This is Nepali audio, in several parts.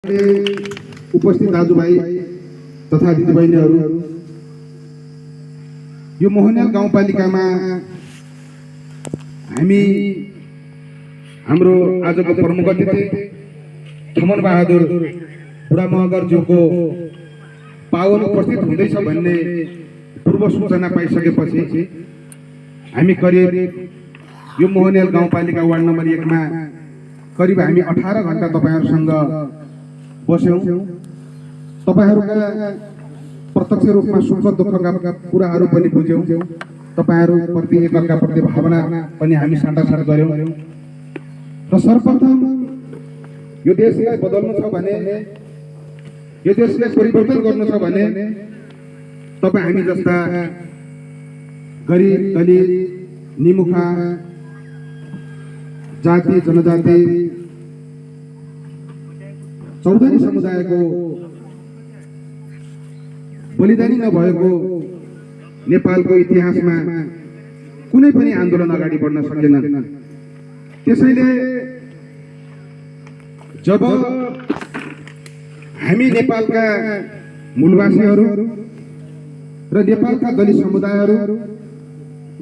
उपस्थित दाजुभाइ तथा दिदीबहिनीहरू, यो मोहनियाल गाउँपालिकामा हाम्रो आजको प्रमुख अतिथि खमन बहादुर बुढा मगरज्यूको पावन उपस्थित हुँदैछ भन्ने पूर्व सूचना पाइसकेपछि हामी करिब यो मोहनियाल गाउँपालिका वार्ड नम्बर 1 मा करिब हामी 18 घण्टा तपाईहरुसँग बस्यौं। तपाईहरुका प्रत्यक्ष रूपमा सुख दुःखका कुराहरू पनि बुझ्यौं। तपाईहरु प्रति एकअर्का प्रति भावना पनि हामी साटासाट गर्यौं। र सर्वप्रथम यो देशलाई बदल्नु छ भने, यो देशलाई परिवर्तन गर्नु छ भने तपाई हामी जस्ता गरिब, दलित, निमुखा, जाति जनजाति चौधरी समुदायको बलिदानी नभएको नेपालको इतिहासमा कुनै पनि आन्दोलन अगाडि बढ्न सकेन। त्यसैले जब हामी नेपालका मूलवासीहरू र नेपालका दलित समुदायहरू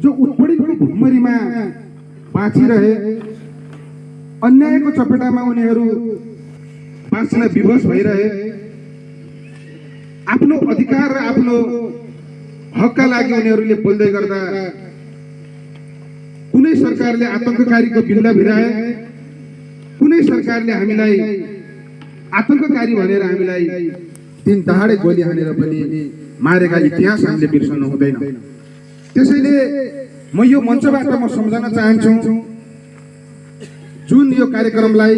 जो उत्पीडितको भुखमरीमा बाँचिरहे, अन्यायको चपेटामा उनीहरू बाँच्न विवश भइरहे, आफ्नो अधिकार र आफ्नो हकका लागि उनीहरूले बोल्दै गर्दा कुनै सरकारले आतंककारीको बिल्ला भिराए, कुनै सरकारले हामीलाई आतंककारी भनेर हामीलाई दिन दहाडे गोली हानेर पनि मारेका इतिहास हामीले बिर्सनु हुँदैन। त्यसैले म यो मञ्चबाट म सम्झन चाहन्छु जुन यो कार्यक्रमलाई